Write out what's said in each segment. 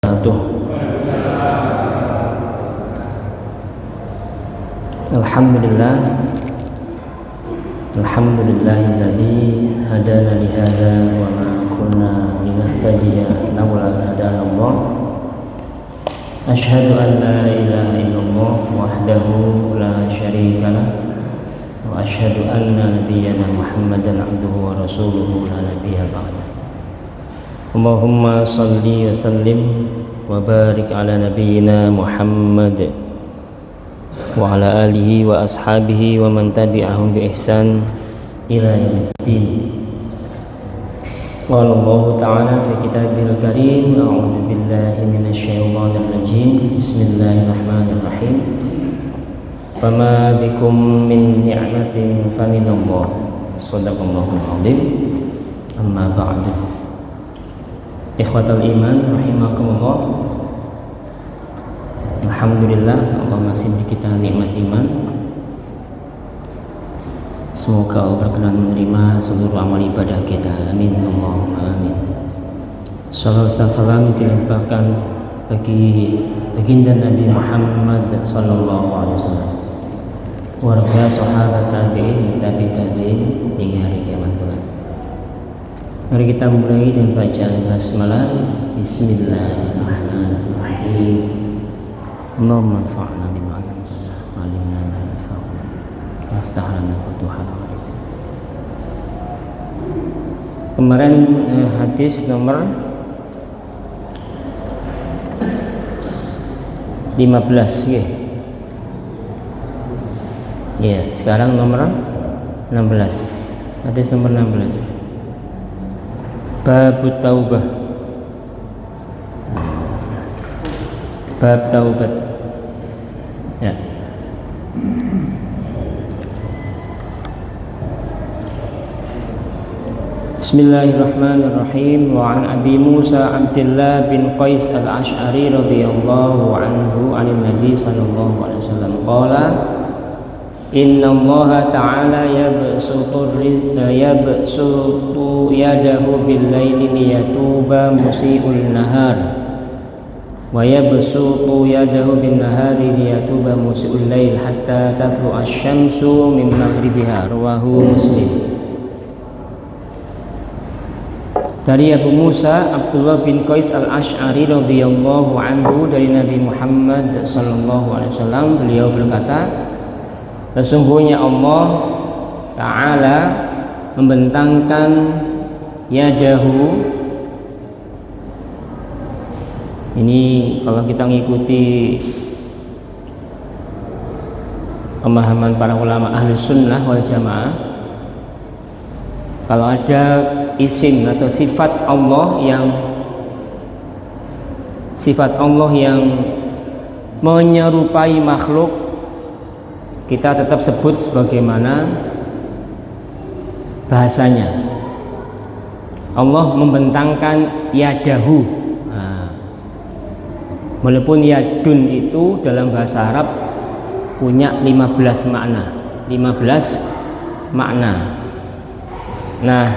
Alhamdulillah, alhamdulillahilladzi hadana li hadza wa ma kunna linahtadiya laula an hadana Allah. Asyhadu an la ilaha illallah wahdahu la syarika lah wa asyhadu anna nabiyyana Muhammadan abduhu wa rasuluhu la nabiyya ba'da. Allahumma shalli wa sallim wa barik ala nabiyyina Muhammad wa ala alihi wa ashabihi wa man tabi'ahum bi ihsan ila yaumiddin. Qala Allah ta'ala fi kitabihil karim, a'udzu billahi minasy syaithanir rajim. Bismillahirrahmanirrahim. Fama bikum min ni'matin faminallah. Shadaqallahul azim. Amma ba'du. Ikhwatal iman rahimakumullah. Alhamdulillah, Allah masih beri kita nikmat iman. Semoga Allah berkenan menerima seluruh amal ibadah kita. Amin, Allahumma amin. Salawat dan salam dilimpahkan bagi baginda Nabi Muhammad sallallahu alaihi wasallam, warga sahabat tabi'in, tabi'in hingga hari kiamat kelak. Mari kita mulai dengan bacaan basmalah. Bismillahirrahmanirrahim. Allahumma anfa'na bima 'allamtana wa 'allimna ma yanfa'una waftah lana futuhan. Kemarin hadis nomor 15 ya. Ya, sekarang nomor 16. Hadis nomor 16. Bab taubah. Bab taubat. Ya. Bismillahirrahmanirrahim. Wa an Abi Musa Abdullah bin Qais al-Ash'ari radhiyallahu anhu 'anil Nabi sallallahu alaihi wasallam qala inna Allah ta'ala yabsutu yadahu bil-laili liyatuba musii'ul nahar wa yabsutu yadahu bin-nahari liyatuba musii'ul lail hatta tatlu'a asy-syamsu min maghribiha. Rawahu Muslim. Dari Abu Musa Abdullah bin Qais al-Ash'ari radhiyallahu anhu, dari Nabi Muhammad sallallahu alaihi wasallam, beliau berkata, sesungguhnya Allah Ta'ala membentangkan yadahu. Ini kalau kita mengikuti pemahaman para ulama ahli sunnah wal jamaah, kalau ada isim atau sifat Allah yang menyerupai makhluk, kita tetap sebut sebagaimana bahasanya. Allah membentangkan yadahu. Walaupun yadun itu dalam bahasa Arab punya 15 makna. 15 makna. Nah,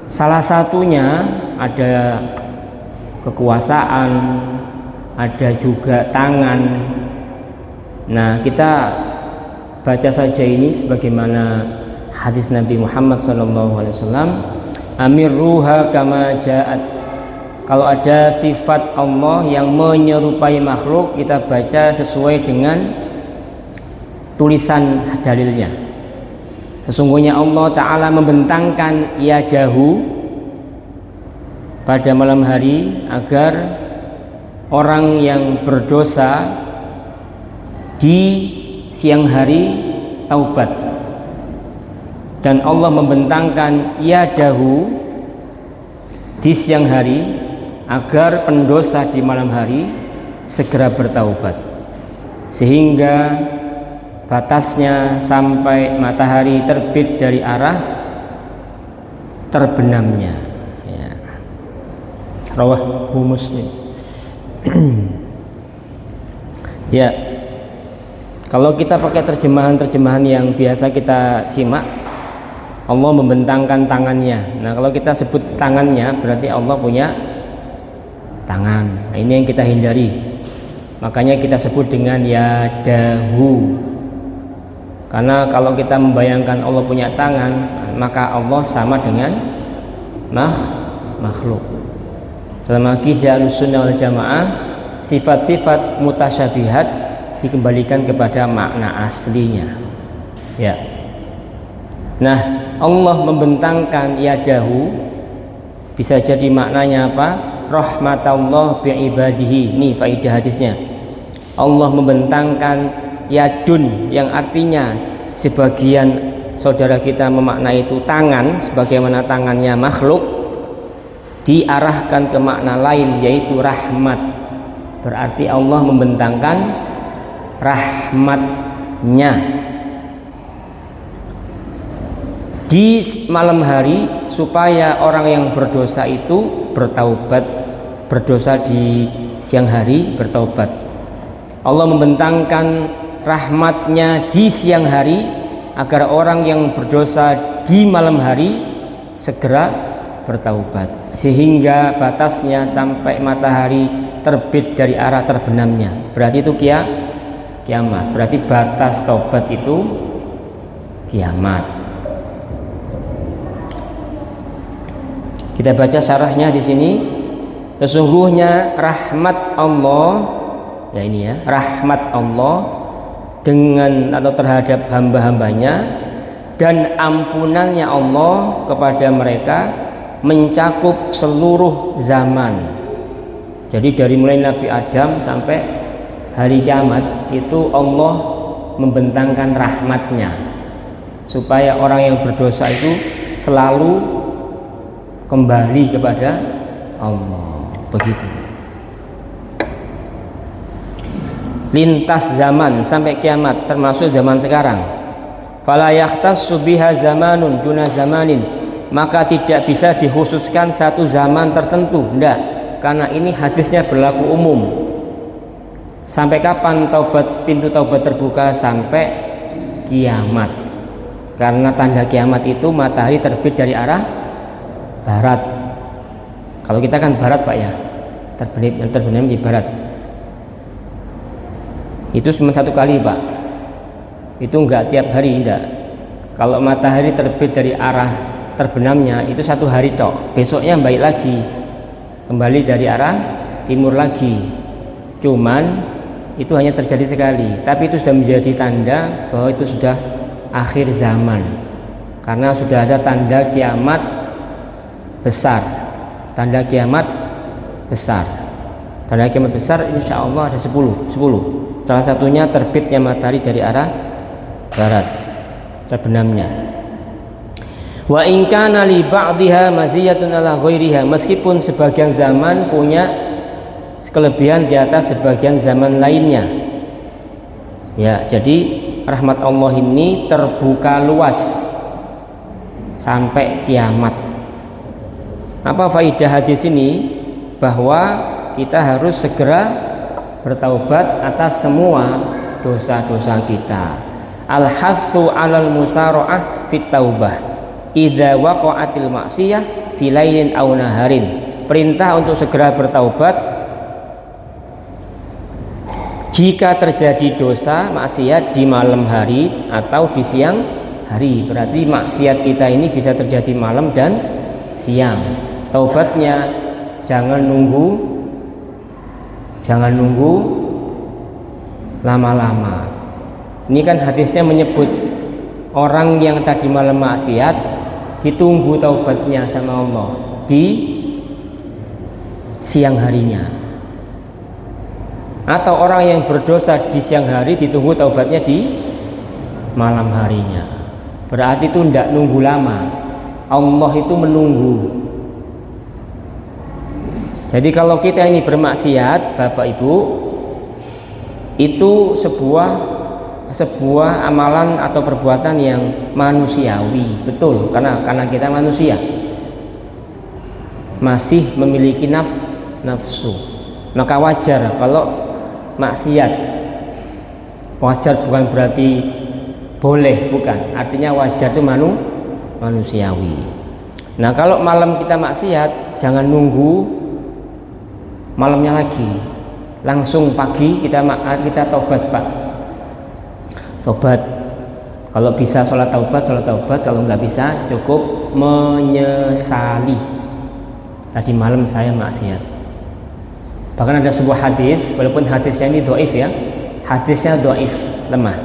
salah satunya ada kekuasaan, ada juga tangan. Nah, kita baca saja ini sebagaimana hadis Nabi Muhammad SAW, amirruha kama ja'at. Kalau ada sifat Allah yang menyerupai makhluk, kita baca sesuai dengan tulisan dalilnya. Sesungguhnya Allah Ta'ala membentangkan yadahu pada malam hari agar orang yang berdosa di siang hari taubat, dan Allah membentangkan yadahu di siang hari agar pendosa di malam hari segera bertaubat, sehingga batasnya sampai matahari terbit dari arah terbenamnya. Ya. Rawahu Muslim. Ya, kalau kita pakai terjemahan yang biasa kita simak, Allah membentangkan tangannya. Nah, kalau kita sebut tangannya berarti Allah punya tangan. Nah, ini yang kita hindari. Makanya kita sebut dengan yadahu. Karena kalau kita membayangkan Allah punya tangan, maka Allah sama dengan makhluk. Dalam akidah Ahlussunnah wal Jamaah, sifat-sifat mutasyabihat dikembalikan kepada makna aslinya. Ya. Nah, Allah membentangkan yadahu bisa jadi maknanya apa? Rahmatallah bi'ibadihi. Ini faidah hadisnya. Allah membentangkan yadun yang artinya sebagian saudara kita memaknai itu tangan sebagaimana tangannya makhluk, diarahkan ke makna lain yaitu rahmat. Berarti Allah membentangkan rahmatnya di malam hari supaya orang yang berdosa itu bertaubat, berdosa di siang hari bertaubat. Allah membentangkan rahmatnya di siang hari agar orang yang berdosa di malam hari segera bertaubat, sehingga batasnya sampai matahari terbit dari arah terbenamnya. Berarti itu kiamat. Berarti batas taubat itu kiamat. Kita baca syarahnya di sini. Sesungguhnya rahmat Allah, ya ini ya, rahmat Allah dengan atau terhadap hamba-hambanya dan ampunannya Allah kepada mereka mencakup seluruh zaman. Jadi dari mulai Nabi Adam sampai hari kiamat itu Allah membentangkan rahmatnya supaya orang yang berdosa itu selalu kembali kepada Allah. Begitu. Lintas zaman sampai kiamat, termasuk zaman sekarang. Fala yahtassu biha zamanun duna zamanin, maka tidak bisa dikhususkan satu zaman tertentu. Tidak, karena ini hadisnya berlaku umum. Sampai kapan pintu taubat terbuka? Sampai kiamat. Karena tanda kiamat itu matahari terbit dari arah barat. Kalau kita kan barat Pak ya, terbenam di barat. Itu cuma satu kali Pak. Itu enggak tiap hari, enggak. Kalau matahari terbit dari arah terbenamnya itu satu hari tok. Besoknya balik lagi, kembali dari arah timur lagi. Cuman itu hanya terjadi sekali. Tapi itu sudah menjadi tanda bahwa itu sudah akhir zaman. Karena sudah ada tanda kiamat besar. Tanda kiamat besar. Tanda kiamat besar insya Allah ada 10. Salah satunya terbitnya matahari dari arah barat, terbenamnya. Wa in kana li ba'dihha maziyatun ala ghairiha, meskipun sebagian zaman punya kelebihan di atas sebagian zaman lainnya. Ya, jadi rahmat Allah ini terbuka luas sampai kiamat. Apa faidah hadis ini? Bahwa kita harus segera bertaubat atas semua dosa-dosa kita. Al-hasu 'alal musara'ah fit taubah idza waqa'atil ma'siyah fi lailin aw naharin. Perintah untuk segera bertaubat jika terjadi dosa maksiat di malam hari atau di siang hari. Berarti maksiat kita ini bisa terjadi malam dan siang. Taubatnya jangan nunggu lama-lama. Ini kan hadisnya menyebut orang yang tadi malam maksiat ditunggu taubatnya sama Allah di siang harinya, atau orang yang berdosa di siang hari ditunggu taubatnya di malam harinya. Berarti itu tidak nunggu lama. Allah itu menunggu. Jadi kalau kita ini bermaksiat Bapak Ibu, itu sebuah amalan atau perbuatan yang manusiawi, betul, karena kita manusia masih memiliki nafsu, maka wajar kalau maksiat. Wajar bukan berarti boleh, bukan, artinya wajar itu manusiawi. Nah kalau malam kita maksiat, jangan nunggu malamnya lagi, langsung pagi kita taubat Pak, taubat. Kalau bisa sholat taubat, kalau nggak bisa cukup menyesali tadi malam saya maksiat. Bahkan ada sebuah hadis, walaupun hadisnya ini dhaif ya, hadisnya dhaif, lemah.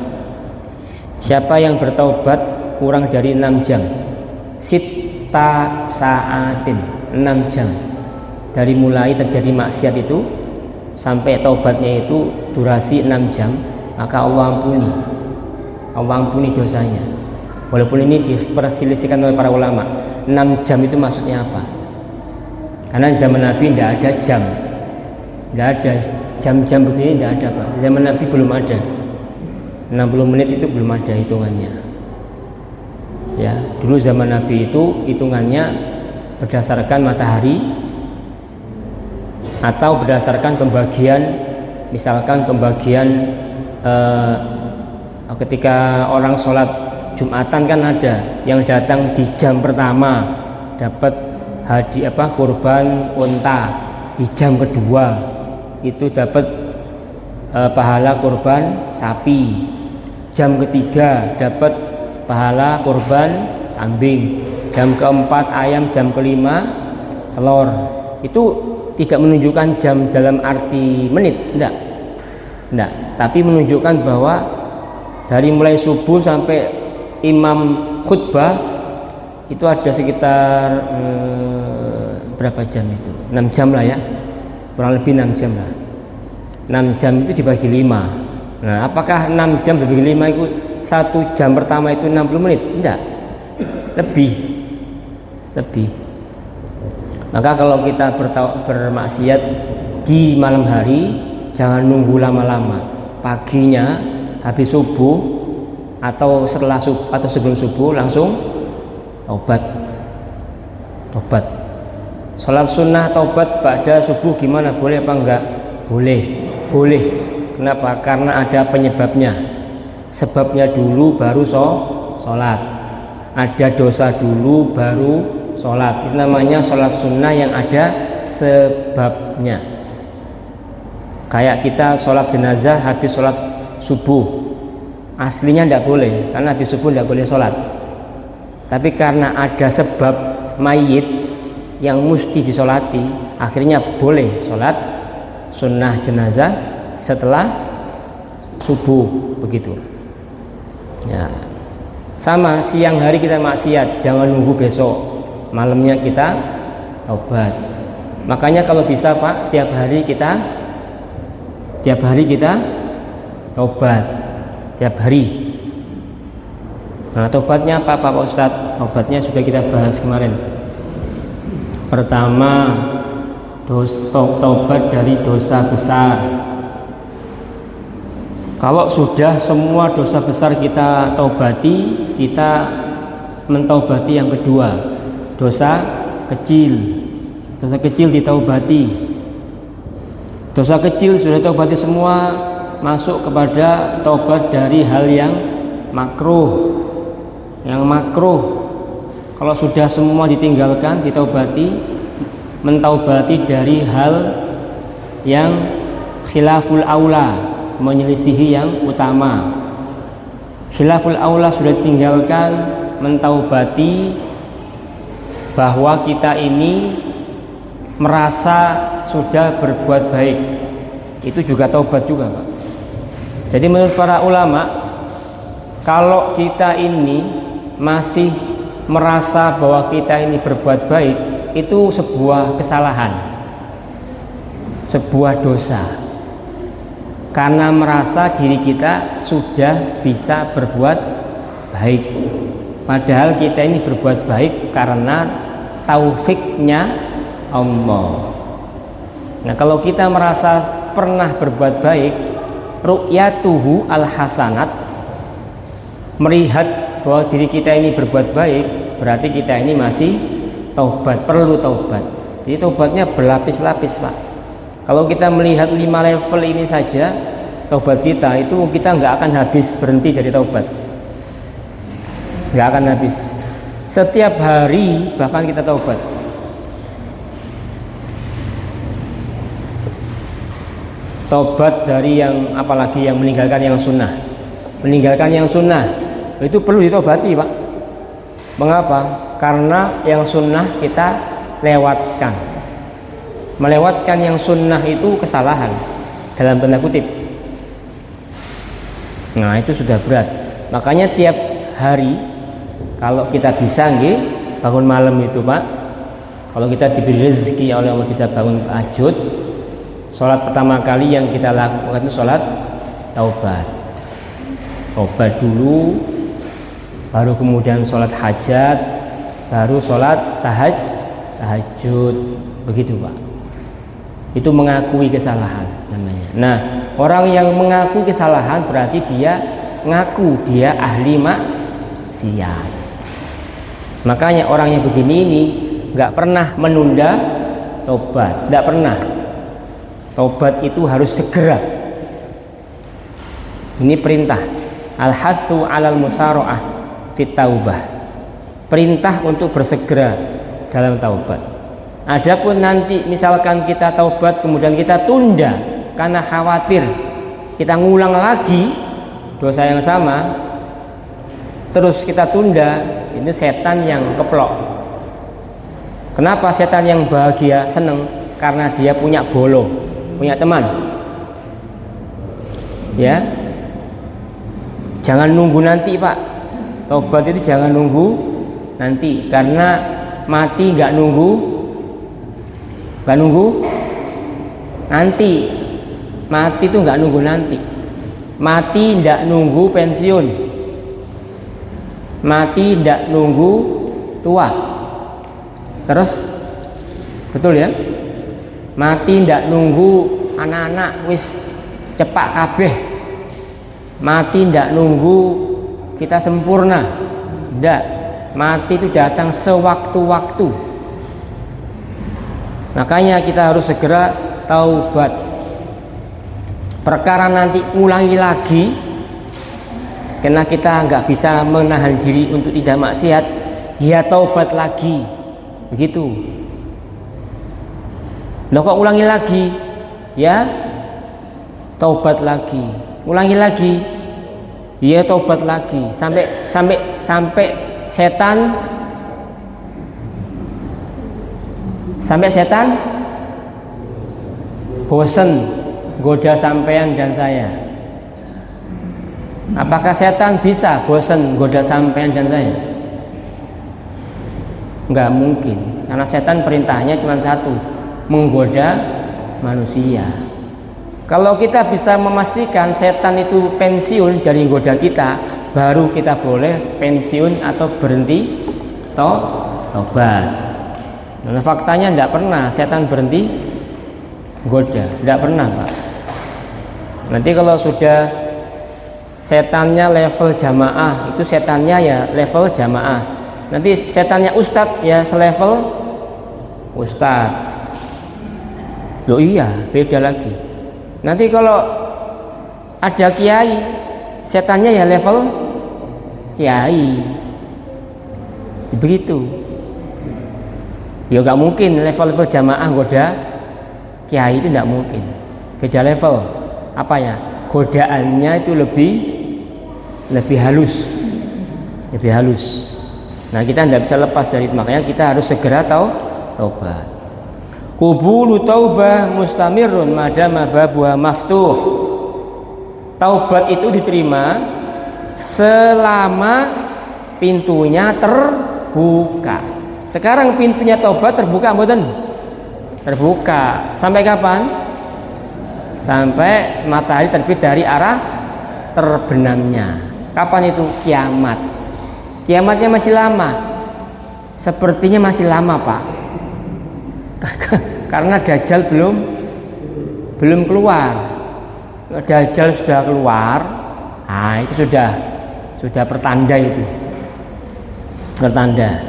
Siapa yang bertaubat kurang dari 6 jam, sita saatin, 6 jam dari mulai terjadi maksiat itu sampai taubatnya itu durasi 6 jam, maka Allah ampuni dosanya. Walaupun ini diperselisihkan oleh para ulama, 6 jam itu maksudnya apa? Karena zaman Nabi tidak ada jam, tidak ada jam-jam begini, tidak ada Pak. Zaman Nabi belum ada 60 menit, itu belum ada hitungannya ya. Dulu zaman Nabi itu hitungannya berdasarkan matahari atau berdasarkan pembagian, misalkan pembagian ketika orang sholat Jumatan kan ada yang datang di jam pertama dapat kurban unta, di jam kedua itu dapat pahala kurban sapi, jam ketiga dapat pahala kurban kambing, jam keempat ayam, jam kelima telur. Itu tidak menunjukkan jam dalam arti menit, enggak, tapi menunjukkan bahwa dari mulai subuh sampai imam khutbah itu ada sekitar berapa jam itu? 6 jam lah ya, kurang lebih 6 jam lah. 6 jam itu dibagi 5. Nah, apakah 6 jam dibagi 5 itu 1 jam pertama itu 60 menit? Enggak, lebih. Maka kalau kita bermaksiat di malam hari, jangan nunggu lama-lama. Paginya habis subuh atau setelah subuh atau sebelum subuh langsung taubat. Sholat sunnah taubat pada subuh gimana? Boleh apa enggak? Boleh. Kenapa? Karena ada penyebabnya. Sebabnya dulu baru sholat. Ada dosa dulu baru sholat. Itu namanya sholat sunnah yang ada sebabnya. Kayak kita sholat jenazah habis sholat subuh, aslinya tidak boleh, karena habis subuh tidak boleh sholat. Tapi karena ada sebab mayit yang mesti disolati, akhirnya boleh sholat sunnah jenazah setelah subuh, begitu ya. Sama siang hari kita maksiat, jangan nunggu besok, malamnya kita taubat. Makanya kalau bisa Pak, tiap hari kita taubat, tiap hari. Nah, taubatnya apa Pak Ustadz? Taubatnya sudah kita bahas kemarin. Pertama, taubat dari dosa besar. Kalau sudah semua dosa besar kita taubati, kita mentaubati yang kedua, dosa kecil. Dosa kecil ditaubati. Dosa kecil sudah taubati semua, masuk kepada taubat dari hal yang makruh. Yang makruh kalau sudah semua ditinggalkan, ditaubati, mentaubati dari hal yang khilaful aula, menyelisihi yang utama. Khilaful aula sudah ditinggalkan, mentaubati bahwa kita ini merasa sudah berbuat baik, itu juga taubat juga Pak. Jadi menurut para ulama, kalau kita ini masih merasa bahwa kita ini berbuat baik, itu sebuah kesalahan, sebuah dosa, karena merasa diri kita sudah bisa berbuat baik, padahal kita ini berbuat baik karena taufiknya Allah. Nah, kalau kita merasa pernah berbuat baik, ru'yatuhu al-hasanat, melihat bahwa diri kita ini berbuat baik, berarti kita ini masih taubat, perlu taubat. Jadi taubatnya berlapis-lapis Pak. Kalau kita melihat 5 level ini saja taubat kita, itu kita nggak akan habis berhenti dari taubat, nggak akan habis. Setiap hari bahkan kita taubat. Tobat dari yang apalagi yang meninggalkan yang sunnah. Meninggalkan yang sunnah itu perlu ditobati, Pak. Mengapa? Karena yang sunnah kita lewatkan. Melewatkan yang sunnah itu kesalahan dalam tanda kutip. Nah, itu sudah berat. Makanya tiap hari kalau kita bisa bangun malam itu, Pak. Kalau kita diberi rezeki oleh Allah bisa bangun tahajud, sholat pertama kali yang kita lakukan itu sholat taubat. Taubat dulu, baru kemudian sholat hajat, baru sholat tahajud. Begitu, Pak. Itu mengakui kesalahan namanya. Nah, orang yang mengakui kesalahan berarti dia ngaku dia ahli maksiat. Makanya orang yang begini ini nggak pernah menunda tobat, nggak pernah. Tobat itu harus segera. Ini perintah. Al-hatsu 'alal musara'ah fit taubah. Perintah untuk bersegera dalam taubat. Adapun nanti misalkan kita taubat kemudian kita tunda karena khawatir kita ngulang lagi dosa yang sama, terus kita tunda, ini setan yang keplok. Kenapa setan yang bahagia seneng? Karena dia punya bolo, punya teman. Ya, jangan nunggu nanti, Pak. Tobat itu jangan nunggu nanti, karena mati nggak nunggu nanti. Mati itu nggak nunggu nanti. Mati nggak nunggu pensiun. Mati nggak nunggu tua. Terus betul ya? Mati ndak nunggu anak-anak wis cepak kabeh. Mati ndak nunggu kita sempurna. Ndak. Mati itu datang sewaktu-waktu. Makanya kita harus segera taubat. Perkara nanti ulangi lagi karena kita nggak bisa menahan diri untuk tidak maksiat, ya taubat lagi. Begitu. Loh, kok ulangi lagi? Ya taubat lagi. Ulangi lagi. Ya taubat lagi. Sampai setan bosan goda sampean dan saya. Apakah setan bisa bosan goda sampean dan saya? Enggak mungkin, karena setan perintahnya cuma satu, menggoda manusia. Kalau kita bisa memastikan setan itu pensiun dari goda kita, baru kita boleh pensiun atau berhenti tobat. Nah, faktanya tidak pernah setan berhenti goda, tidak pernah, Pak. Nanti kalau sudah setannya level jamaah, itu setannya ya level jamaah. Nanti setannya ustadz ya selevel ustadz. Loh iya, beda lagi. Nanti kalau ada kiai, setannya ya level kiai. Begitu. Ya nggak mungkin level-level jamaah goda kiai, itu nggak mungkin. Beda level. Apa ya? Godaannya itu lebih halus. Lebih halus. Nah, kita tidak bisa lepas dari itu, makanya kita harus segera taubat. Qubulu taubah mustamirun madama babuha maftuh. Taubat itu diterima selama pintunya terbuka. Sekarang pintunya taubat terbuka mboten? Terbuka. Sampai kapan? Sampai matahari terbit dari arah terbenamnya. Kapan itu? Kiamat. Kiamatnya masih lama. Sepertinya masih lama, Pak. Karena Dajjal belum keluar. Dajjal sudah keluar, nah itu sudah pertanda itu. Pertanda.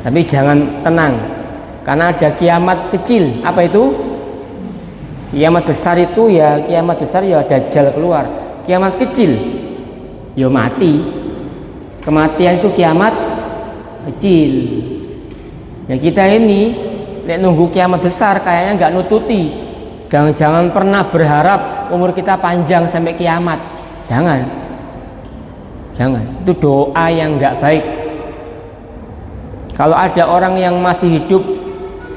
Tapi jangan tenang. Karena ada kiamat kecil. Apa itu? Kiamat besar itu ya kiamat besar ya Dajjal keluar. Kiamat kecil ya mati. Kematian itu kiamat kecil. Ya kita ini nunggu kiamat besar kayaknya nggak nututi. Jangan pernah berharap umur kita panjang sampai kiamat. Jangan. Itu doa yang nggak baik. Kalau ada orang yang masih hidup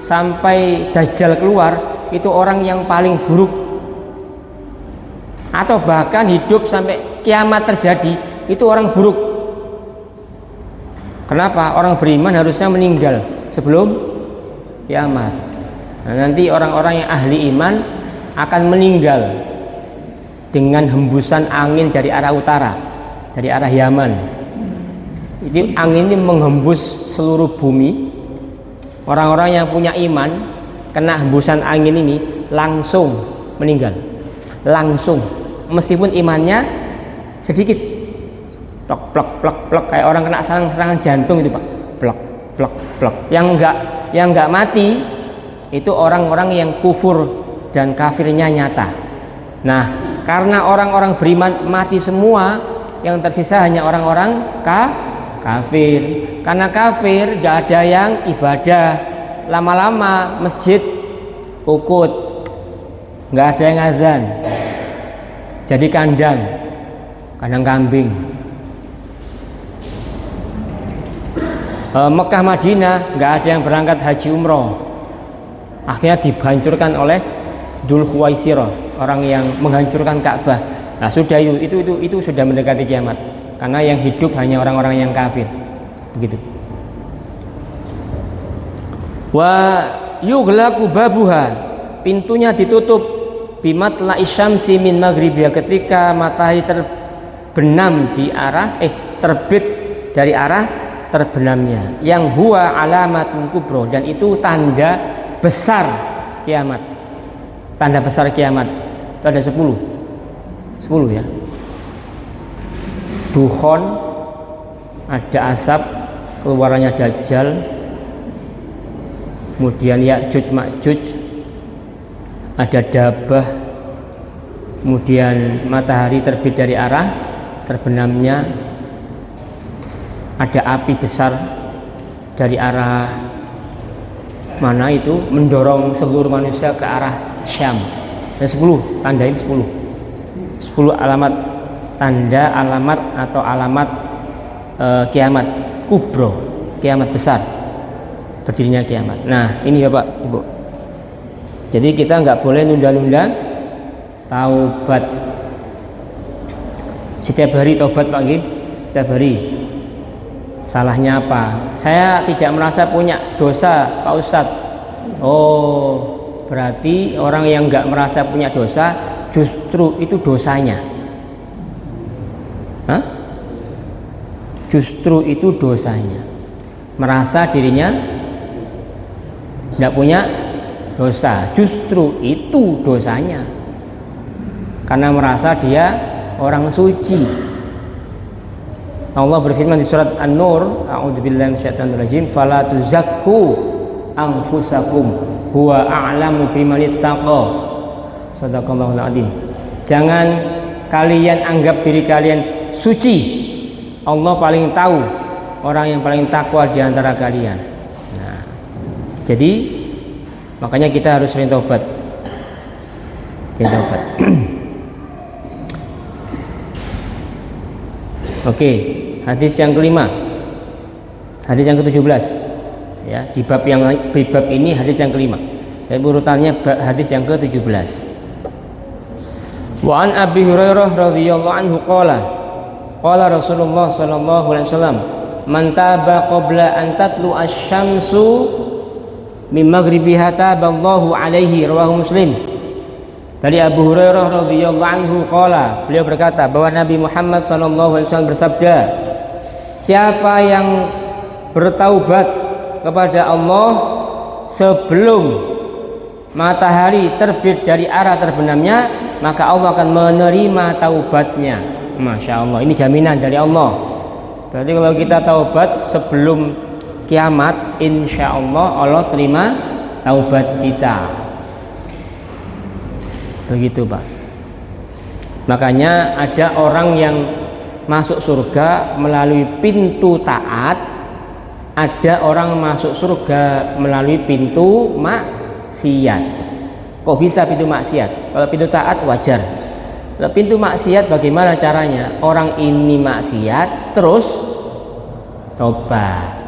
sampai Dajjal keluar, itu orang yang paling buruk. Atau bahkan hidup sampai kiamat terjadi, itu orang buruk. Kenapa? Orang beriman harusnya meninggal sebelum kiamat. Nah, nanti orang-orang yang ahli iman akan meninggal dengan hembusan angin dari arah utara, dari arah Yaman. Jadi angin ini menghembus seluruh bumi. Orang-orang yang punya iman kena hembusan angin ini langsung meninggal, langsung, meskipun imannya sedikit. Plok kayak orang kena serangan jantung itu, Pak. Plok. Yang enggak mati itu orang-orang yang kufur dan kafirnya nyata. Nah, karena orang-orang beriman mati semua, yang tersisa hanya orang-orang kafir. Karena kafir gak ada yang ibadah, lama-lama masjid pukut, gak ada yang azan, jadi kandang kambing. Mekah Madinah gak ada yang berangkat haji umroh, akhirnya dihancurkan oleh Dzul Khuwaisirah, orang yang menghancurkan Ka'bah. Nah, sudah itu sudah mendekati kiamat, karena yang hidup hanya orang-orang yang kafir. Begitu. Wa yughlaqu babuha, pintunya ditutup bimatla isyamsi min maghribiha, ketika matahari terbit dari arah terbenamnya, yang huwa alamatun kubro, dan itu tanda besar kiamat. Tanda besar kiamat itu ada 10 ya. Dukhon, ada asap, keluarannya Dajjal, kemudian Ya'juj Ma'juj, ada dabah, kemudian matahari terbit dari arah terbenamnya, ada api besar dari arah mana itu mendorong seluruh manusia ke arah Syam. Dan 10 tandain 10 alamat, tanda alamat atau alamat kiamat kubro, kiamat besar, berdirinya kiamat. Nah, ini Bapak Ibu, jadi kita nggak boleh nunda-nunda taubat. Setiap hari taubat Pak Gi, setiap hari. Salahnya apa? Saya tidak merasa punya dosa Pak Ustadz. Oh, berarti orang yang nggak merasa punya dosa justru itu dosanya. Hah? Justru itu dosanya, merasa dirinya tidak punya dosa, justru itu dosanya, karena merasa dia orang suci. Allah berfirman di surat An-Nur, a'udzubillahi minasyaitonirrajim, fala tuzakku anfusakum huwa a'lamu biman ittaqa. Shadaqallahul adzim. Jangan kalian anggap diri kalian suci, Allah paling tahu orang yang paling takwa di antara kalian. Nah, jadi makanya kita harus sering taubat. Oke, hadis yang kelima, hadis yang ke-17 ya, di bab ini hadis yang kelima, tapi urutannya hadis yang ke-17. Wa an Abi Hurairah radhiyallahu anhu qala Rasulullah sallallahu alaihi wasallam, man taba qabla an tatlu asy-syamsu min maghribiha taballahu alaihi, rawahu Muslim. Dari Abu Hurairah radhiyallahu anhu qala, beliau berkata bahwa Nabi Muhammad sallallahu alaihi wasallam bersabda, siapa yang bertaubat kepada Allah sebelum matahari terbit dari arah terbenamnya, maka Allah akan menerima taubatnya. Masya Allah, ini jaminan dari Allah. Berarti kalau kita taubat sebelum kiamat, insya Allah Allah terima taubat kita. Begitu Pak. Makanya ada orang yang masuk surga melalui pintu taat, ada orang masuk surga melalui pintu maksiat. Kok bisa pintu maksiat? Kalau pintu taat wajar. Kalau pintu maksiat bagaimana caranya? Orang ini maksiat terus tobat.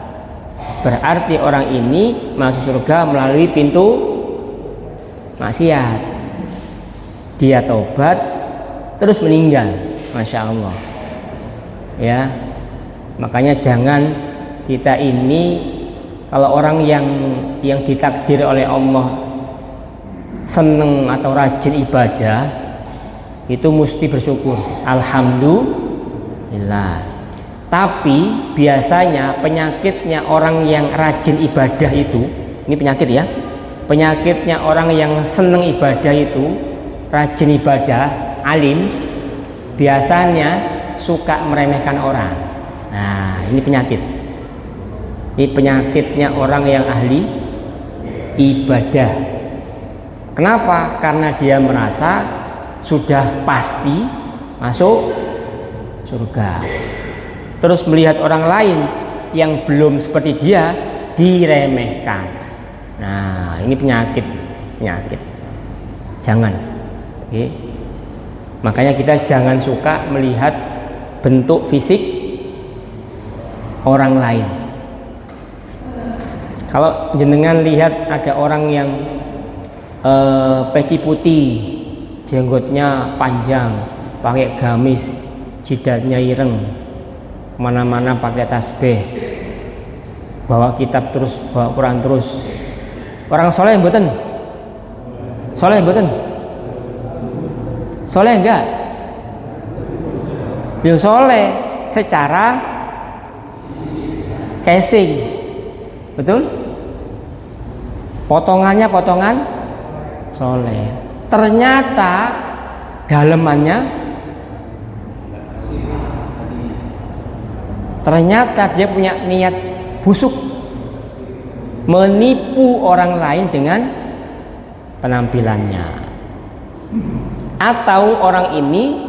Berarti orang ini masuk surga melalui pintu maksiat. Dia tobat terus meninggal. Masya Allah. Ya. Makanya jangan kita ini, kalau orang yang ditakdir oleh Allah seneng atau rajin ibadah, itu mesti bersyukur, alhamdulillah. Tapi biasanya penyakitnya orang yang rajin ibadah itu, ini penyakit ya, penyakitnya orang yang seneng ibadah itu, rajin ibadah, alim, biasanya suka meremehkan orang. Nah, ini penyakit. Ini penyakitnya orang yang ahli ibadah. Kenapa? Karena dia merasa sudah pasti masuk surga. Terus melihat orang lain yang belum seperti dia diremehkan. Nah, ini penyakit. Jangan. Oke. Makanya kita jangan suka melihat bentuk fisik orang lain. Kalau jenengan lihat ada orang yang peci putih, jenggotnya panjang, pakai gamis, jidatnya ireng, kemana-mana pakai tasbih, bawa kitab terus, bawa Quran terus. Orang soleh mboten? Soleh mboten? Soleh enggak? Ya soleh secara casing, betul? Potongannya potongan soleh. Ternyata dalemannya, ternyata dia punya niat busuk, menipu orang lain dengan penampilannya. Atau orang ini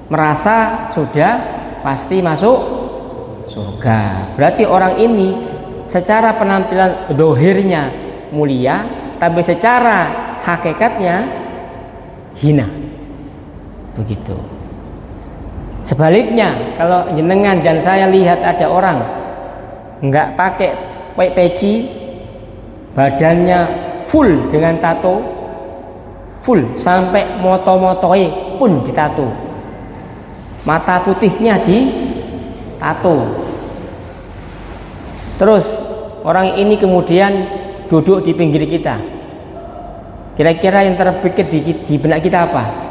merasa sudah pasti masuk surga. Berarti orang ini secara penampilan dohirnya mulia, tapi secara hakikatnya hina. Begitu. Sebaliknya, kalau jenengan dan saya lihat ada orang nggak pakai peci, badannya full dengan tato, full sampai moto-motoe pun ditato, mata putihnya di tato. Terus orang ini kemudian duduk di pinggir kita, kira-kira yang terpikir di benak kita apa?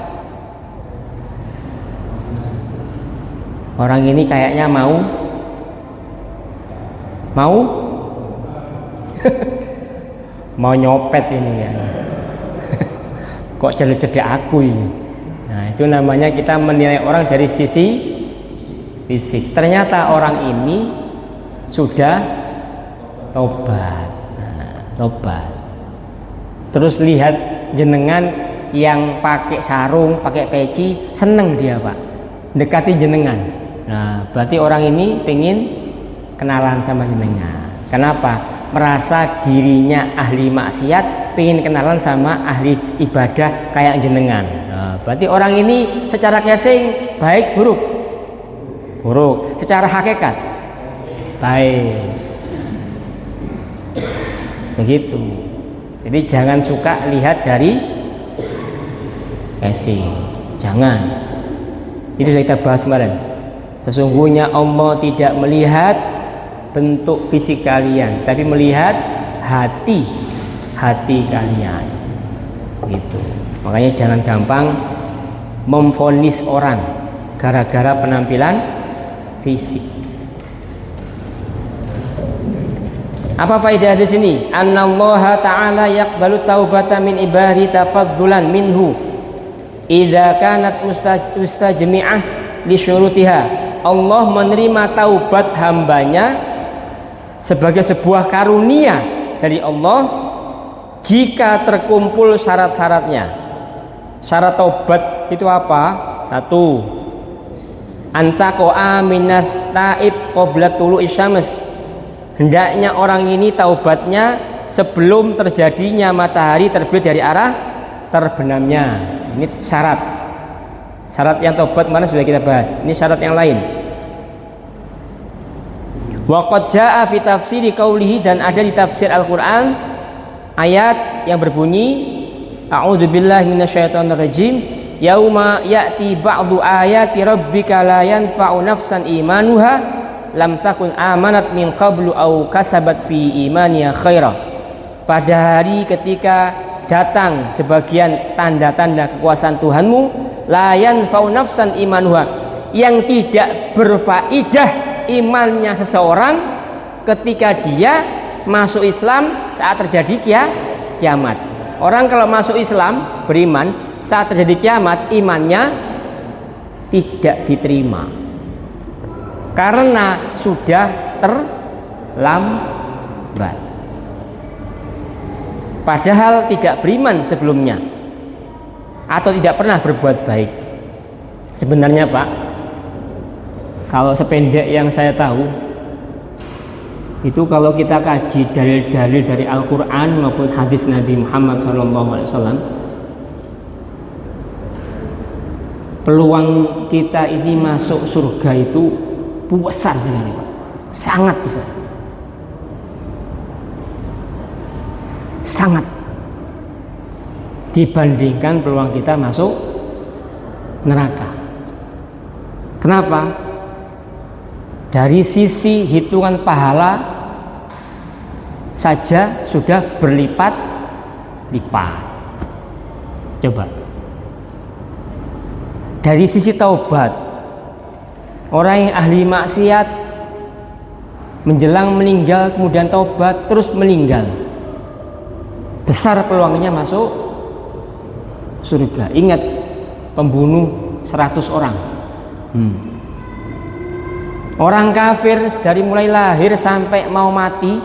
Orang ini kayaknya mau mau nyopet ini ya. Kok cedek-cedek aku ini. Nah, itu namanya kita menilai orang dari sisi fisik. Ternyata orang ini sudah tobat. Nah, tobat. Terus lihat jenengan yang pakai sarung, pakai peci, seneng dia Pak, dekati jenengan. Nah, berarti orang ini pengen kenalan sama jenengan. Kenapa? Merasa dirinya ahli maksiat, pengen kenalan sama ahli ibadah kayak jenengan. Nah, berarti orang ini secara casing baik buruk? Buruk. Secara hakikat baik. Begitu. Jadi jangan suka lihat dari casing. Jangan. Itu sudah kita bahas kemarin. Sesungguhnya Allah tidak melihat bentuk fisik kalian, tapi melihat hati kalian. Gitu. Makanya jangan gampang memvonis orang gara-gara penampilan fisik. Apa faedah di sini? Annallaha ta'ala yaqbalu taubata min ibadi tafaddulan minhu idza kanat mustajmi'ah li syurutiha. Allah menerima taubat hambanya sebagai sebuah karunia dari Allah jika terkumpul syarat-syaratnya. Syarat taubat itu apa? 1. Antaqa'a minat taib qabla tulu'i syams. Hendaknya orang ini taubatnya sebelum terjadinya matahari terbit dari arah terbenamnya. Ini syarat. Syarat yang taubat mana sudah kita bahas. Ini syarat yang lain. Wa qad jaa fi tafsiri qaulihi, dan ada di tafsir Al-Qur'an ayat yang berbunyi a'udzubillahi minasyaitonirrajim yauma ya'ti ba'du ayati rabbika la yanfa'u nafsan imanuha lam takun amanat min qablu aw kasabat fi imaniha khaira. Pada hari ketika datang sebagian tanda-tanda kekuasaan Tuhanmu, la yanfa'u nafsan imanuha, yang tidak berfaedah imannya seseorang ketika dia masuk Islam saat terjadi kiamat. Orang kalau masuk Islam beriman saat terjadi kiamat, imannya tidak diterima karena sudah terlambat, padahal tidak beriman sebelumnya atau tidak pernah berbuat baik. Sebenarnya Pak, kalau sependek yang saya tahu itu, kalau kita kaji dalil-dalil dari Al-Quran maupun hadis Nabi Muhammad SAW, peluang kita ini masuk surga itu besar sekali Pak, sangat besar, sangat, dibandingkan peluang kita masuk neraka. Kenapa? Dari sisi hitungan pahala saja sudah berlipat-lipat. Coba. Dari sisi taubat, orang yang ahli maksiat menjelang meninggal kemudian taubat terus meninggal, besar peluangnya masuk surga. Ingat, pembunuh 100 orang. Orang kafir dari mulai lahir sampai mau mati,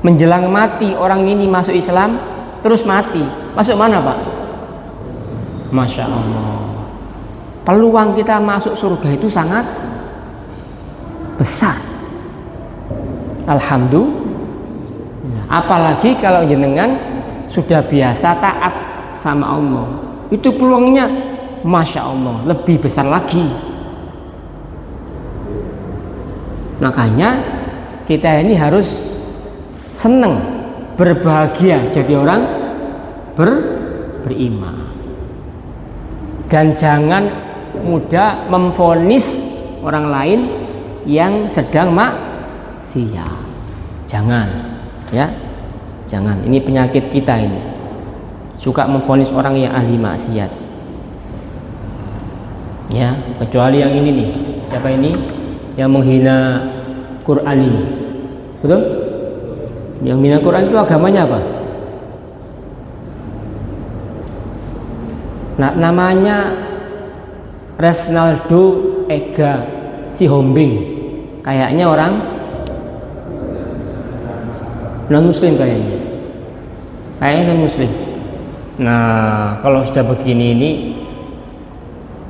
menjelang mati orang ini masuk Islam terus mati, masuk mana Pak? Masya Allah, peluang kita masuk surga itu sangat besar. Alhamdulillah. Apalagi kalau jenengan sudah biasa taat sama Allah, itu peluangnya Masya Allah lebih besar lagi. Makanya kita ini harus senang, berbahagia jadi orang beriman, dan jangan mudah memvonis orang lain yang sedang maksiat. Jangan, ya, jangan. Ini penyakit kita ini, suka memvonis orang yang ahli maksiat. Ya, kecuali yang ini nih, siapa ini? Yang menghina Quran ini, betul? Yang menghina Quran itu agamanya apa? Nah, namanya Reynaldo Ega Sihombing, kayaknya orang non muslim, kayaknya non muslim. Nah, kalau sudah begini ini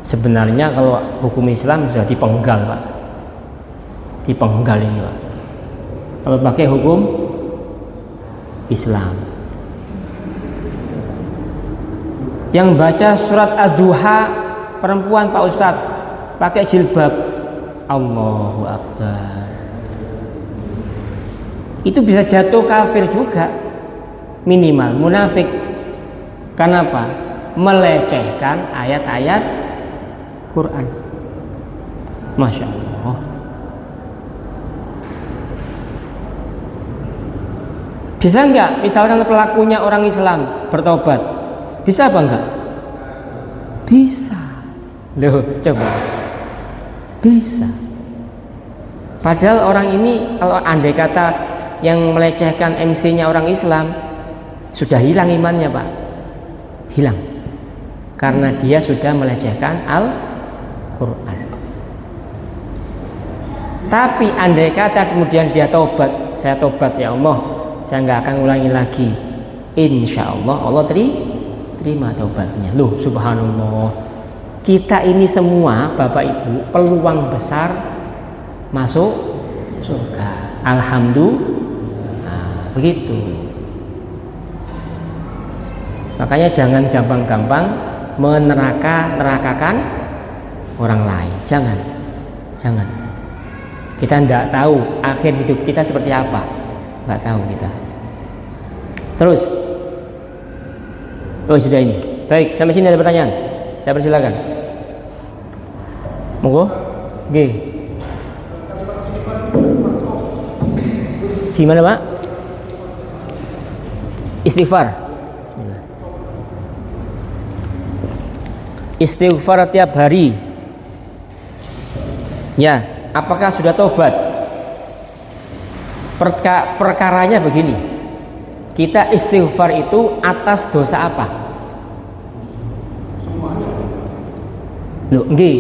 sebenarnya kalau hukum Islam sudah dipenggal Pak, dipenggal ini Pak, kalau pakai hukum Islam. Yang baca surat Ad-Duha perempuan Pak Ustadz pakai jilbab, Allahu Akbar, itu bisa jatuh kafir juga, minimal munafik. Kenapa? Melecehkan ayat-ayat Quran. Masya Allah. Bisa enggak misalkan pelakunya orang Islam bertobat, bisa apa enggak? Bisa. Loh, coba. Bisa. Padahal orang ini, kalau andai kata yang melecehkan MC-nya orang Islam, sudah hilang imannya Pak, hilang, karena dia sudah melecehkan Al-Quran. Tapi andai kata kemudian dia tobat, saya tobat ya Allah, saya nggak akan ulangi lagi, insya Allah Allah terima taubatnya. Loh, subhanallah, kita ini semua Bapak Ibu peluang besar masuk surga. Alhamdulillah. begitu. Makanya jangan gampang-gampang menerakakan orang lain. Jangan. Kita tidak tahu akhir hidup kita seperti apa, nggak tahu kita. Terus, oh sudah ini. Baik, sampai sini ada pertanyaan. Saya persilakan. Monggo. Oke. Gimana Pak? Istighfar. Bismillah. Istighfar tiap hari. Ya, apakah sudah tobat? Perkaranya begini. Kita istighfar itu atas dosa apa? Loh, nggih,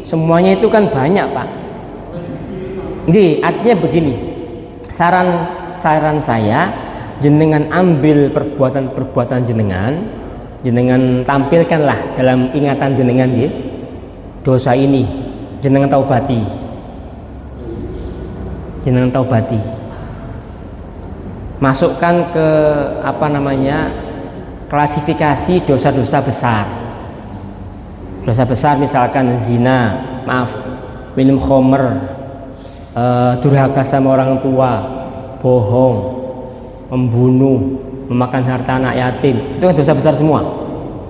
semuanya itu kan banyak, Pak. Nggih, artinya begini. Saran saya, jenengan ambil perbuatan jenengan tampilkanlah dalam ingatan jenengan nggih. Dosa ini jenengan taubati. Masukkan ke klasifikasi dosa-dosa besar. Dosa besar misalkan zina, minum khamr, durhaka sama orang tua, bohong, membunuh, memakan harta anak yatim. Itu kan dosa besar semua.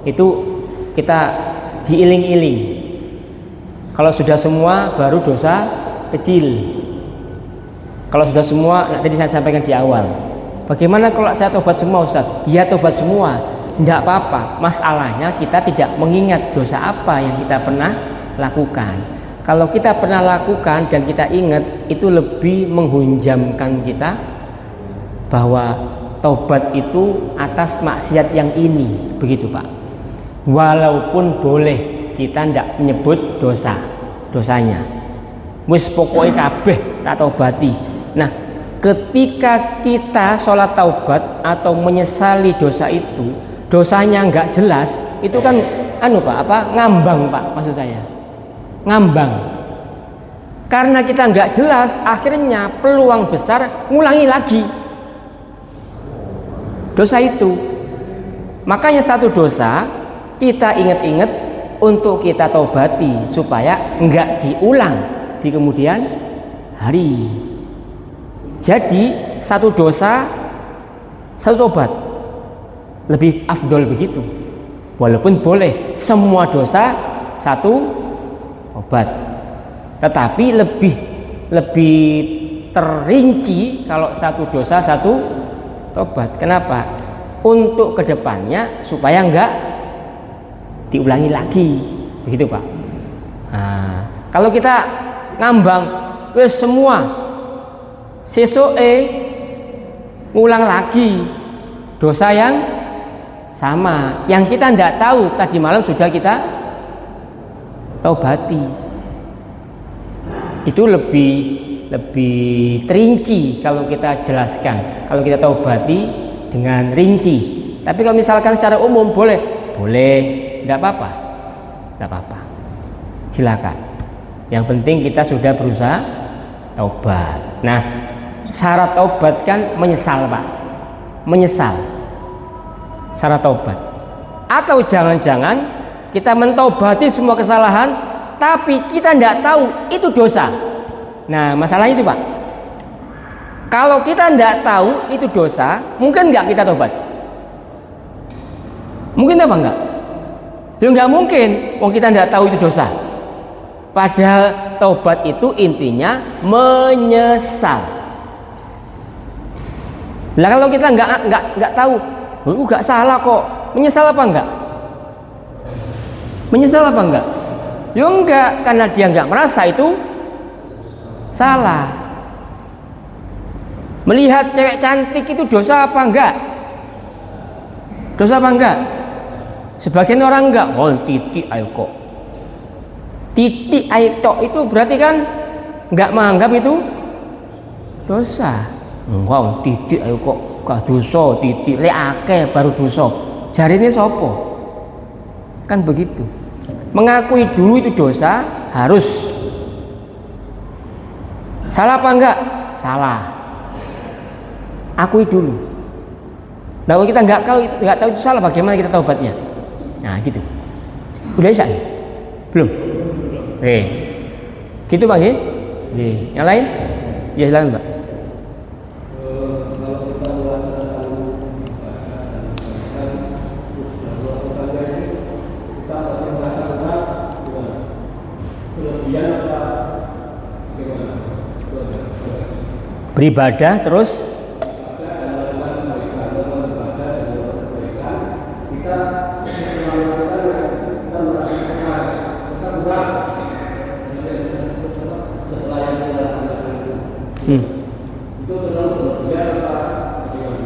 Itu kita diiling-iling. Kalau sudah semua baru dosa kecil. Kalau sudah semua, tadi saya sampaikan di awal. Bagaimana kalau saya tobat semua, Ustaz? Ya tobat semua. Tidak apa-apa, masalahnya kita tidak mengingat dosa apa yang kita pernah lakukan. Kalau kita pernah lakukan dan kita ingat, itu lebih menghunjamkan kita bahwa taubat itu atas maksiat yang ini, begitu Pak. Walaupun boleh kita tidak menyebut dosanya. Wis pokoknya kabeh tak taubati. Nah, ketika kita sholat taubat atau menyesali dosa itu, dosanya nggak jelas, itu kan ngambang Pak, maksud saya ngambang. Karena kita nggak jelas, akhirnya peluang besar ngulangi lagi dosa itu. Makanya satu dosa kita ingat-ingat untuk kita taubati supaya nggak diulang di kemudian hari. Jadi satu dosa satu tobat lebih afdol begitu. Walaupun boleh semua dosa satu obat, tetapi lebih terinci kalau satu dosa satu tobat. Kenapa? Untuk kedepannya supaya enggak diulangi lagi, begitu Pak. Nah, kalau kita ngambang wes semua sesoe ngulang lagi dosa yang sama, yang kita tidak tahu tadi malam sudah kita taubati, itu lebih terinci kalau kita jelaskan, kalau kita taubati dengan rinci. Tapi kalau misalkan secara umum boleh, tidak apa-apa, silakan. Yang penting kita sudah berusaha taubat. Nah, syarat taubat kan menyesal Pak, syarat taubat. Atau jangan-jangan kita mentaubati semua kesalahan tapi kita tidak tahu itu dosa. Nah, masalahnya itu Pak, kalau kita tidak tahu itu dosa, mungkin nggak kita taubat? Mungkin apa enggak? Ya nggak mungkin, wong kita tidak tahu itu dosa. Padahal taubat itu intinya menyesal. Lah kalau kita nggak tahu, nggak salah kok, menyesal apa enggak? Menyesal apa enggak? Ya enggak, karena dia enggak merasa itu salah. Melihat cewek cantik itu dosa apa enggak? Dosa apa enggak? Sebagian orang enggak, oh titik ayo kok. Titik ayo tok itu berarti kan enggak menganggap itu dosa. Enggak, titik ayo kok gak dosa, titik le akeh baru dosa. Jarine sapa? Kan begitu. Mengakui dulu itu dosa harus. Salah apa enggak? Salah. akui dulu. Nah, kalau kita nggak tahu itu salah, bagaimana kita taubatnya? Nah, gitu. Udah bisa? Belum? Oke. Gitu Pak, nggih? Nggih. Yang lain? Ya silakan, Pak. Beribadah terus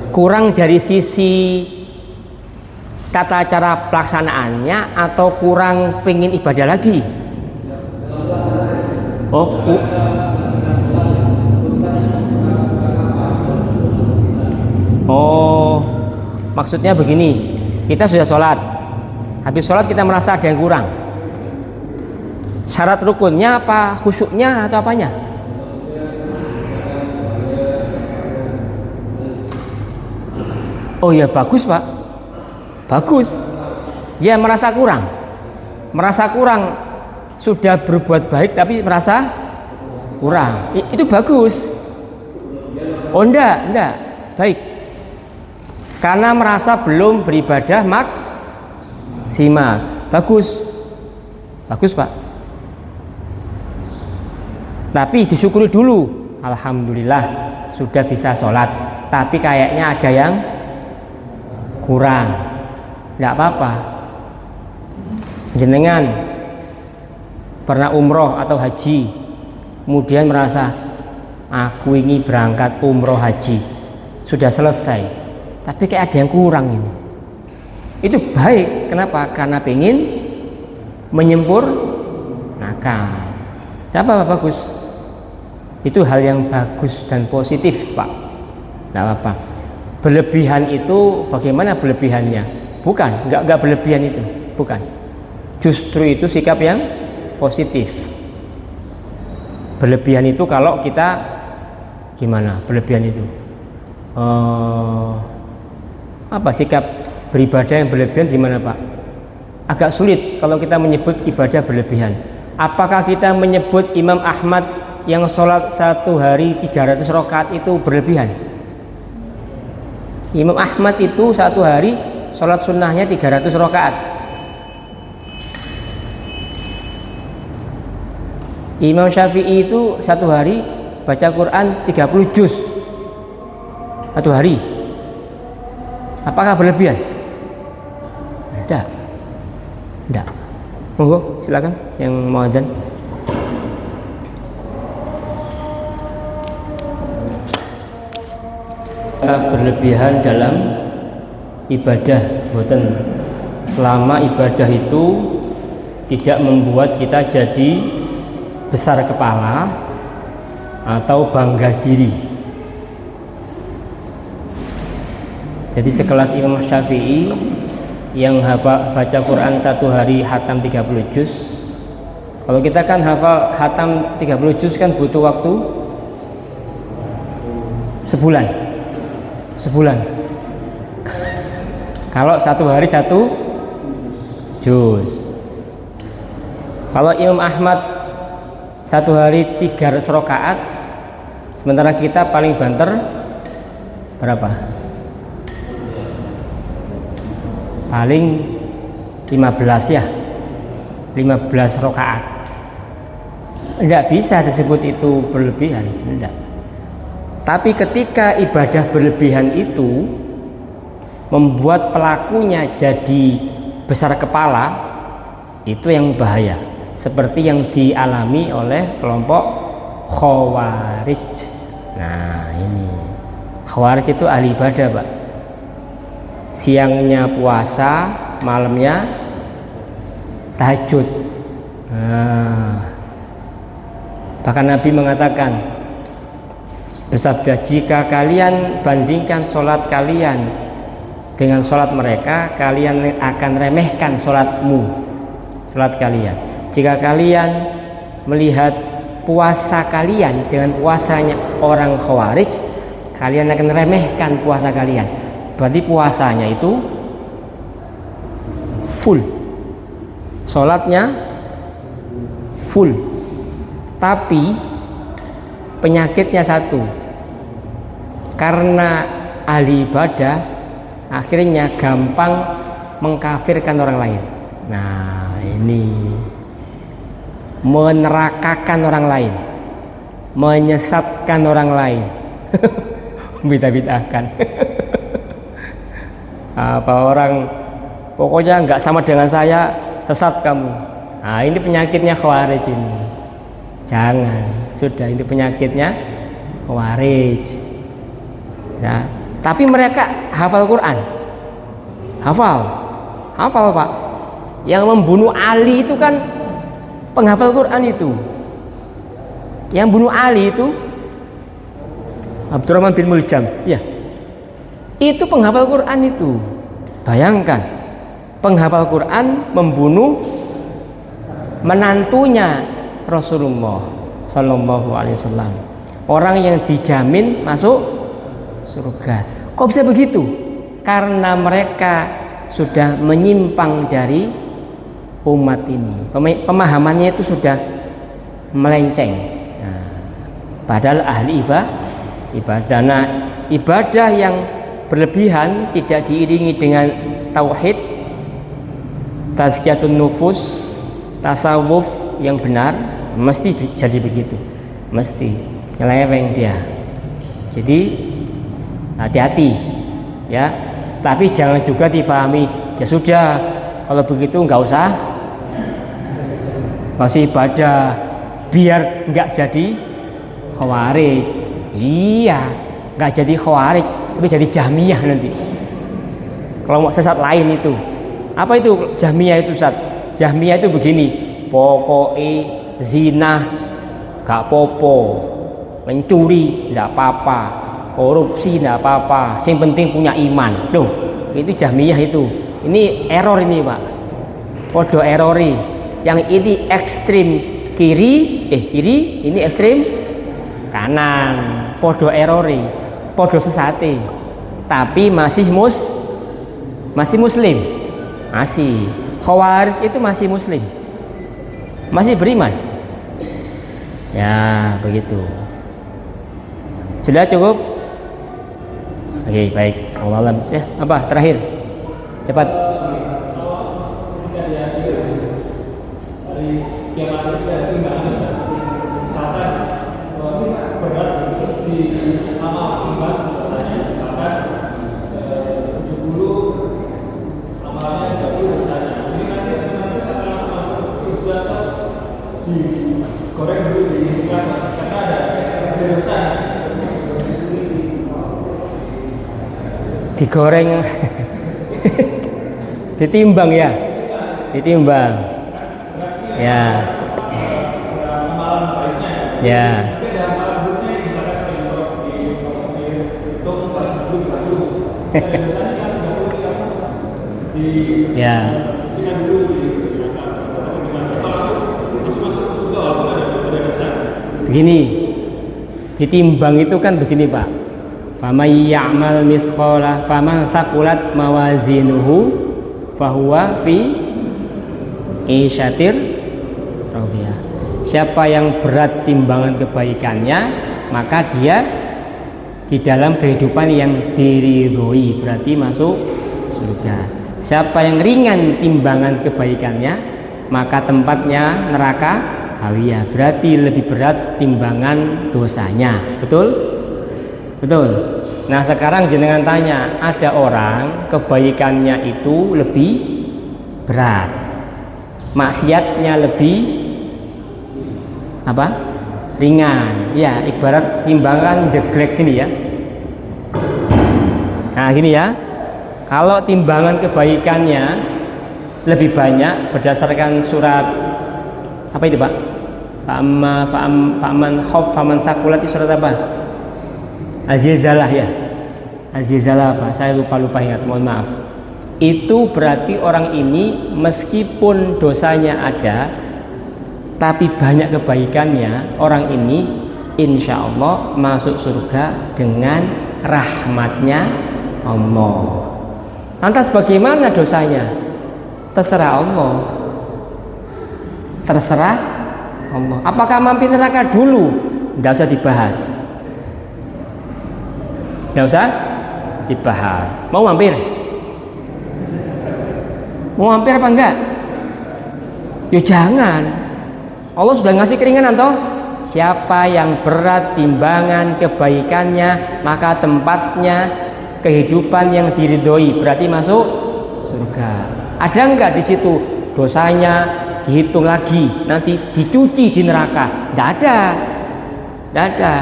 kurang dari sisi tata cara pelaksanaannya atau kurang pengen ibadah lagi? Maksudnya begini, kita sudah sholat, habis sholat kita merasa ada yang kurang. Syarat rukunnya apa? Khusyuknya atau apanya? Oh ya bagus Pak, bagus. Ya merasa kurang, sudah berbuat baik tapi merasa kurang. Itu bagus. Oh enggak, baik. Karena merasa belum beribadah maksimal. Bagus Pak. Tapi disyukuri dulu, alhamdulillah sudah bisa sholat, tapi kayaknya ada yang kurang. Tidak apa-apa. Jenengan pernah umroh atau haji, kemudian merasa aku ingin berangkat umroh haji, sudah selesai, tapi kayak ada yang kurang ini. Itu baik. Kenapa? Karena pengen menyempurnakan. Apa bagus? Itu hal yang bagus dan positif Pak. Tidak apa-apa. Berlebihan itu bagaimana berlebihannya? Bukan, enggak berlebihan itu, bukan. Justru itu sikap yang positif. Berlebihan itu kalau kita gimana? Berlebihan itu apa sikap beribadah yang berlebihan gimana Pak? Agak sulit kalau kita menyebut ibadah berlebihan. Apakah kita menyebut Imam Ahmad yang sholat satu hari 300 rakaat itu berlebihan? Imam Ahmad itu satu hari sholat sunnahnya 300 rakaat. Imam Syafi'i itu satu hari baca Quran 30 juz satu hari. Apakah berlebihan? Tidak. Monggo silakan yang mau azan. Berlebihan dalam ibadah, boten. Selama ibadah itu tidak membuat kita jadi besar kepala atau bangga diri. Jadi sekelas Imam Syafi'i yang hafal baca Quran satu hari hatam 30 juz. Kalau kita kan hafal hatam 30 juz kan butuh waktu sebulan. Kalau satu hari satu juz. Kalau Imam Ahmad satu hari 300 rakaat, sementara kita paling banter berapa? Paling 15 ya, 15 rakaat. Tidak bisa disebut itu berlebihan, tidak. Tapi ketika ibadah berlebihan itu membuat pelakunya jadi besar kepala, itu yang bahaya. Seperti yang dialami oleh kelompok Khawarij. Nah ini Khawarij itu ahli ibadah Pak. Siangnya puasa, malamnya tahajud. Bahkan Nabi mengatakan, bersabda, jika kalian bandingkan sholat kalian dengan sholat mereka, kalian akan remehkan sholat kalian. Jika kalian melihat puasa kalian dengan puasanya orang Khawarij, kalian akan remehkan puasa kalian. Berarti puasanya itu full, sholatnya full, tapi penyakitnya satu, karena ahli ibadah akhirnya gampang mengkafirkan orang lain. Nah ini menerakakan orang lain, menyesatkan orang lain, bid'ah-bid'ahkan. Apa orang pokoknya nggak sama dengan saya, sesat kamu. Nah ini penyakitnya Khawarij ini. Jangan, sudah itu penyakitnya Khawarij. Ya, tapi mereka hafal Quran, hafal Pak. Yang membunuh Ali itu kan penghafal Quran itu. Yang bunuh Ali itu Abdurrahman bin Muljam, ya. Itu penghafal Quran itu. Bayangkan, penghafal Quran membunuh menantunya Rasulullah Sallallahu Alaihi Wasallam, orang yang dijamin masuk surga. Kok bisa begitu? Karena mereka sudah menyimpang dari umat ini. Pemahamannya itu sudah melenceng. Nah, padahal ahli ibadah. Nah, ibadah yang berlebihan tidak diiringi dengan tauhid, tazkiyatun nufus, tasawuf yang benar, mesti jadi begitu, mesti nyeleweng dia. Jadi hati-hati ya, tapi jangan juga difahami ya sudah kalau begitu nggak usah masih ibadah biar nggak jadi Khawarij. Iya, nggak jadi Khawarij tapi jadi Jahmiyah nanti. Kelompok sesat lain itu. Apa itu Jahmiyah itu, Ustaz? Jahmiyah itu begini, pokoknya zina gak popo, mencuri tidak apa-apa, korupsi tidak apa-apa, yang penting punya iman. Loh, itu Jahmiyah itu. Ini error ini Pak, podo errori. Yang ini ekstrim kiri, ini ekstrim kanan, podo errori, podo sesate. Tapi masih muslim, masih Khawarij itu masih muslim, masih beriman. Ya begitu. Sudah cukup? Oke, baik. Allah alam. Ya, apa terakhir? Cepat. Goreng dulu di karena ada dosa. Digoreng ditimbang ya, ditimbang ya, ya, ya. Begini, ditimbang itu kan begini Pak. Faman ya'mal mithqala faman thaqulat mawazinuhu fahuwa fi isyatir radiyah. Siapa yang berat timbangan kebaikannya, maka dia di dalam kehidupan yang diridhoi, berarti masuk surga. Siapa yang ringan timbangan kebaikannya, maka tempatnya neraka hawiyah, berarti lebih berat timbangan dosanya. Betul? Betul. Nah sekarang jenengan tanya, ada orang kebaikannya itu lebih berat, maksiatnya lebih apa? Ringan. Ya ibarat timbangan jeglek gini ya. Nah gini ya, kalau timbangan kebaikannya lebih banyak berdasarkan surat apa itu Pak? Fa'man khaf faman thaqulat itu surat apa? Az-Zilzalah ya. Az-Zilzalah apa? Saya lupa ingat, mohon maaf. Itu berarti orang ini meskipun dosanya ada tapi banyak kebaikannya, orang ini insya Allah masuk surga dengan rahmatnya Allah. Lantas bagaimana dosanya? Terserah Allah. Terserah Allah. Apakah mampir neraka dulu? Tidak usah dibahas. Tidak usah dibahas. Mau mampir? Mau mampir apa enggak? Ya jangan. Allah sudah ngasih keringanan toh. Siapa yang berat timbangan kebaikannya, maka tempatnya kehidupan yang diridhoi, berarti masuk surga. Ada enggak di situ dosanya dihitung lagi, nanti dicuci di neraka? Tidak ada. Tidak ada.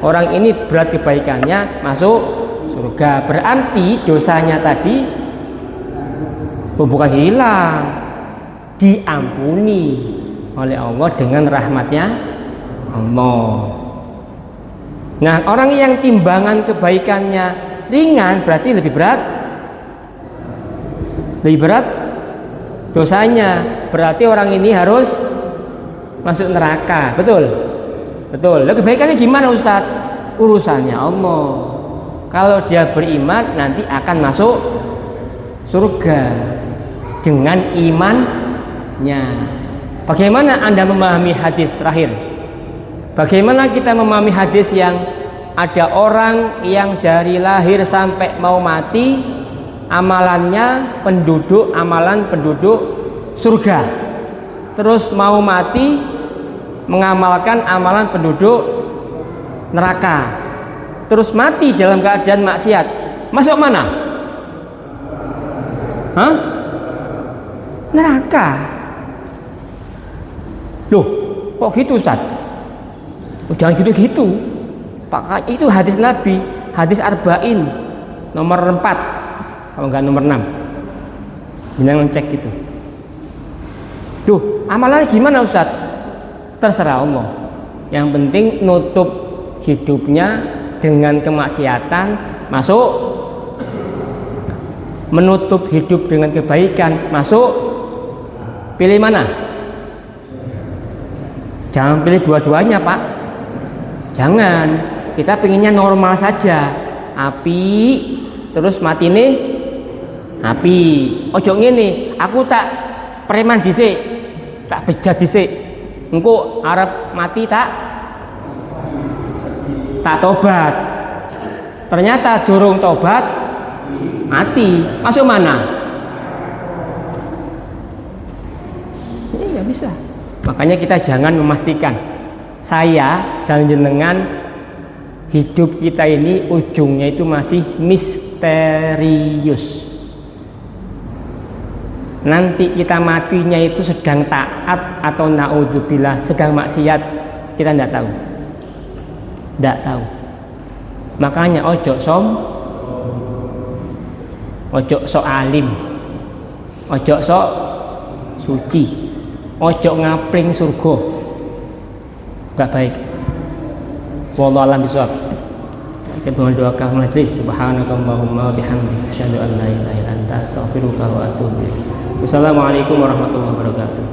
Orang ini berat kebaikannya masuk surga. Berarti dosanya tadi bukan hilang, diampuni oleh Allah dengan rahmatnya Allah. Nah, orang yang timbangan kebaikannya ringan berarti lebih berat. Lebih berat dosanya, berarti orang ini harus masuk neraka. Betul? Betul. Lalu kebaikannya gimana Ustadz? Urusannya Allah. Kalau dia beriman nanti akan masuk surga dengan imannya. Bagaimana Anda memahami hadis terakhir? Bagaimana kita memahami hadis yang ada orang yang dari lahir sampai mau mati amalan penduduk surga, terus mau mati mengamalkan amalan penduduk neraka, terus mati dalam keadaan maksiat, masuk mana? Hah? Neraka. Loh, kok gitu Ustaz? Oh, jangan gitu-gitu. Pak, itu hadis Nabi, hadis Arba'in nomor 4 kalau enggak nomor 6. Jangan cek gitu. Duh, amalannya gimana Ustaz? Terserah Allah. Yang penting nutup hidupnya dengan kemaksiatan masuk, menutup hidup dengan kebaikan masuk. Pilih mana? Jangan pilih dua-duanya Pak. Jangan, kita pengennya normal saja, api terus mati nih, api. Ojo ngene, aku tak preman dhisik, tak bejat dhisik, engko arep mati tak tobat. Ternyata durung tobat, mati, masuk mana? Ini nggak bisa. Makanya kita jangan memastikan. Saya dan jenengan hidup kita ini ujungnya itu masih misterius. Nanti kita matinya itu sedang taat atau naudzubillah sedang maksiat, kita tidak tahu. Tidak tahu. Makanya ojo sok alim, ojo sok suci, ojo ngapling surga. Gak baik. Wallahu a'lam bishawab. Kita mendoakan majelis. Subhanakallahumma wa bihamdika asyhadu an la ilaha illa anta astaghfiruka wa atubu ilaik. Wassalamualaikum warahmatullahi wabarakatuh.